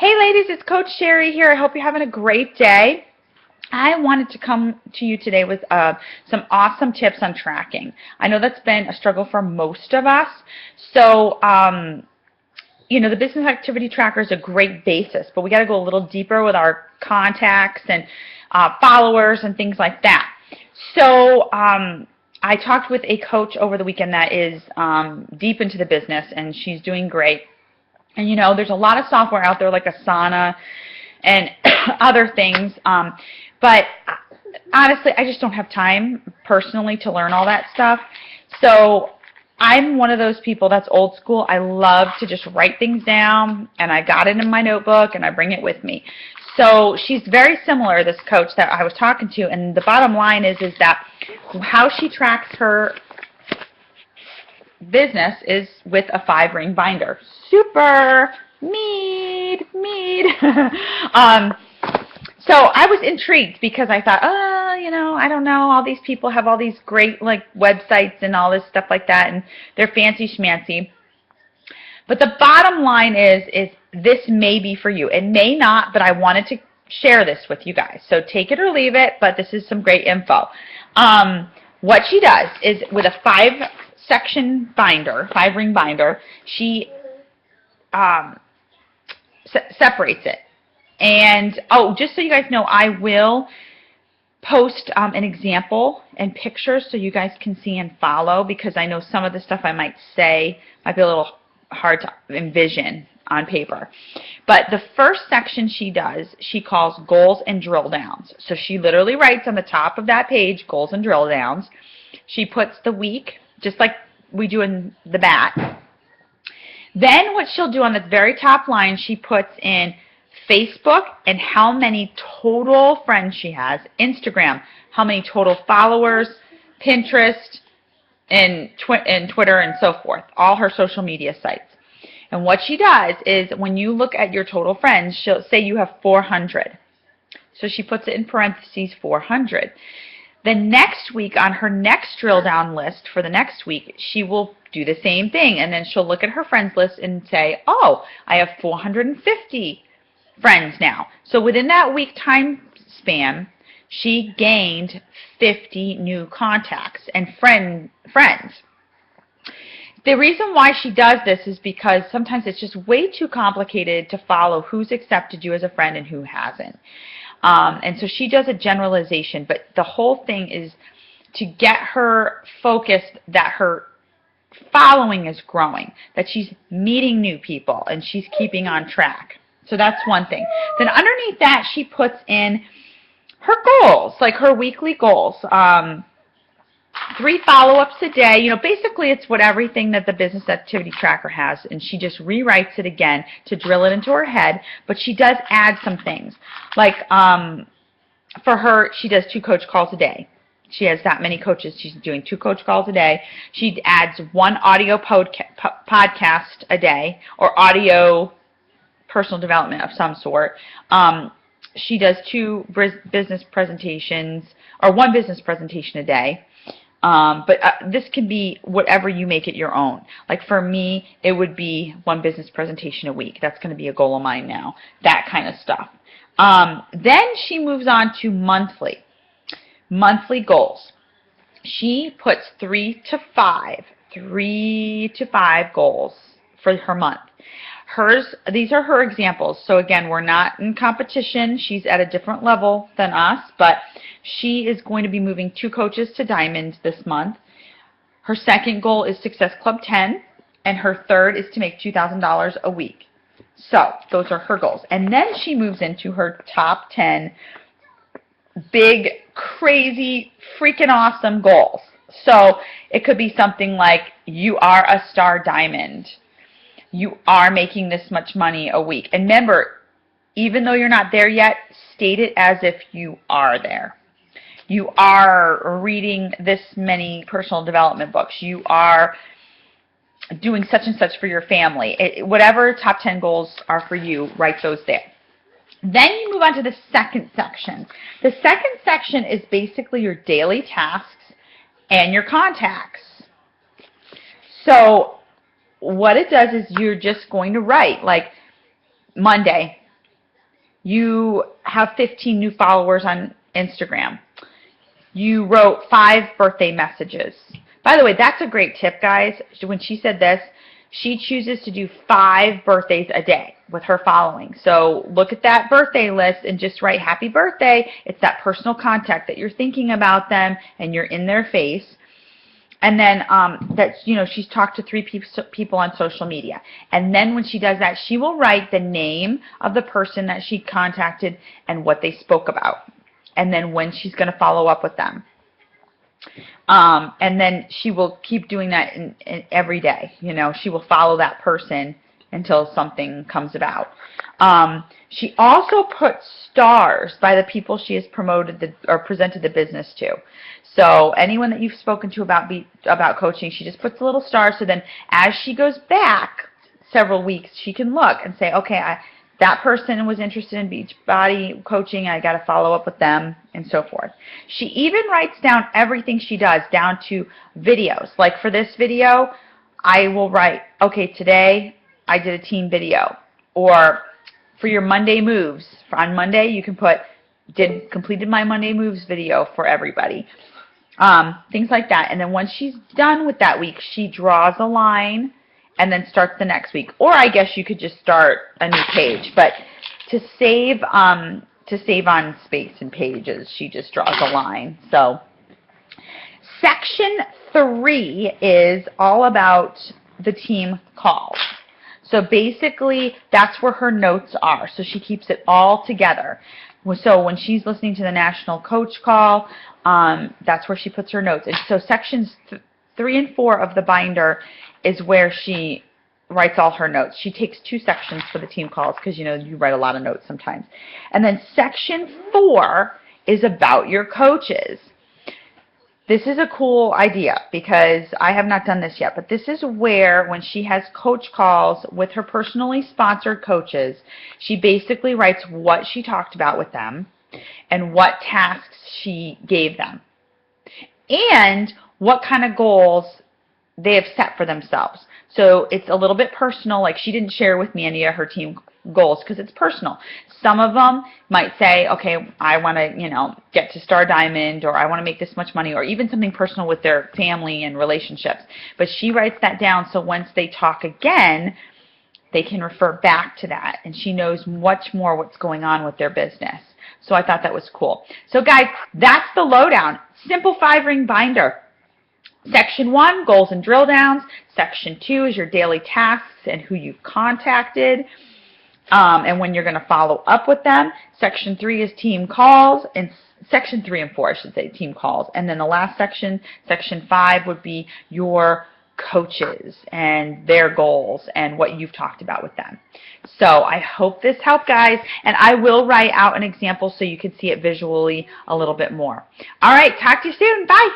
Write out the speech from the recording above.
Hey ladies, it's Coach Sherry here. I hope you're having a great day. I wanted to come to you today with some awesome tips on tracking. I know that's been a struggle for most of us. So, the business activity tracker is a great basis, but we got to go a little deeper with our contacts and followers and things like that. So, I talked with a coach over the weekend that is deep into the business, and she's doing great. And there's a lot of software out there like Asana and other things, but honestly, I just don't have time personally to learn all that stuff. So I'm one of those people that's old school. I love to just write things down, and I got it in my notebook, and I bring it with me. So she's very similar, this coach that I was talking to, and the bottom line is that how she tracks her business is with a 5-ring binder. Super mead. So I was intrigued because I thought, I don't know, all these people have all these great websites and all this stuff like that, and they're fancy schmancy. But the bottom line is this may be for you. It may not, but I wanted to share this with you guys. So take it or leave it, but this is some great info. What she does is with a 5-section binder, 5-ring binder, she separates it. And, just so you guys know, I will post an example and pictures so you guys can see and follow, because I know some of the stuff I might say might be a little hard to envision on paper. But the first section she calls goals and drill downs. So she literally writes on the top of that page, goals and drill downs. She puts the week, just like we do in the BAT. Then what she'll do on the very top line, she puts in Facebook and how many total friends she has, Instagram, how many total followers, Pinterest, and Twitter and so forth, all her social media sites. And what she does is when you look at your total friends, she'll say you have 400. So she puts it in parentheses, 400. The next week on her next drill down list for the next week, she will do the same thing. And then she'll look at her friends list and say, I have 450 friends now. So within that week time span, she gained 50 new contacts and friends. The reason why she does this is because sometimes it's just way too complicated to follow who's accepted you as a friend and who hasn't. And so she does a generalization, but the whole thing is to get her focused that her following is growing, that she's meeting new people, and she's keeping on track. So that's one thing. Then underneath that, she puts in her goals, like her weekly goals. 3 follow-ups a day. Basically it's everything that the business activity tracker has, and she just rewrites it again to drill it into her head, but she does add some things. Like for her, she does 2 coach calls a day. She has that many coaches. She's doing 2 coach calls a day. She adds 1 audio podcast a day, or audio personal development of some sort. She does 2 business presentations, or 1 business presentation a day. But this can be whatever you make it your own. Like for me, it would be 1 business presentation a week. That's going to be a goal of mine now. That kind of stuff. Then she moves on to monthly goals. She puts 3 to 5 goals for her month. These are her examples. So again, we're not in competition. She's at a different level than us, but she is going to be moving 2 coaches to Diamond this month. Her second goal is Success Club 10, and her third is to make $2,000 a week. So those are her goals. And then she moves into her top 10 big, crazy, freaking awesome goals. So it could be something like, you are a star diamond. You are making this much money a week. And remember, even though you're not there yet, state it as if you are there. You are reading this many personal development books. You are doing such and such for your family. Whatever top 10 goals are for you, write those there. Then you move on to the second section. The second section is basically your daily tasks and your contacts. So what it does is you're just going to write, like Monday, You have 15 new followers on Instagram. You wrote 5 birthday messages. By the way, that's a great tip, guys. When she said this, she chooses to do 5 birthdays a day with her following. So look at that birthday list and just write happy birthday. It's that personal contact that you're thinking about them and you're in their face. And then she's talked to 3 people on social media. And then when she does that, she will write the name of the person that she contacted and what they spoke about. And then when she's going to follow up with them. And then she will keep doing that in every day. She will follow that person until something comes about. She also puts stars by the people she has promoted or presented the business to. So anyone that you've spoken to about coaching, she just puts a little star. So then as she goes back several weeks, she can look and say, okay, that person was interested in Beachbody coaching. I got to follow up with them, and so forth. She even writes down everything she does, down to videos. Like for this video, I will write, okay, today I did a team video. Or for your Monday moves, on Monday you can put, completed my Monday moves video for everybody. Things like that. And then once she's done with that week, she draws a line and then starts the next week. Or I guess you could just start a new page. But to save on space and pages, she just draws a line. So section 3 is all about the team calls. So basically, that's where her notes are. So she keeps it all together. So when she's listening to the national coach call, that's where she puts her notes. And so sections 3 and 4 of the binder is where she writes all her notes. She takes 2 sections for the team calls because, you write a lot of notes sometimes. And then section 4 is about your coaches. This is a cool idea because I have not done this yet, but this is where when she has coach calls with her personally sponsored coaches, she basically writes what she talked about with them and what tasks she gave them and what kind of goals they have set for themselves. So it's a little bit personal. Like she didn't share with me any of her team goals because it's personal. Some of them might say, okay, I want to, get to Star Diamond, or I want to make this much money, or even something personal with their family and relationships. But she writes that down so once they talk again, they can refer back to that, and she knows much more what's going on with their business. So I thought that was cool. So guys, that's the lowdown. Simple 5-ring binder. Section 1, goals and drill downs. Section 2 is your daily tasks and who you've contacted and when you're going to follow up with them. Section 3 is team calls, and Section 3 and 4, I should say, team calls. And then the last section, Section 5, would be your coaches and their goals and what you've talked about with them. So I hope this helped, guys, and I will write out an example so you can see it visually a little bit more. All right, talk to you soon. Bye.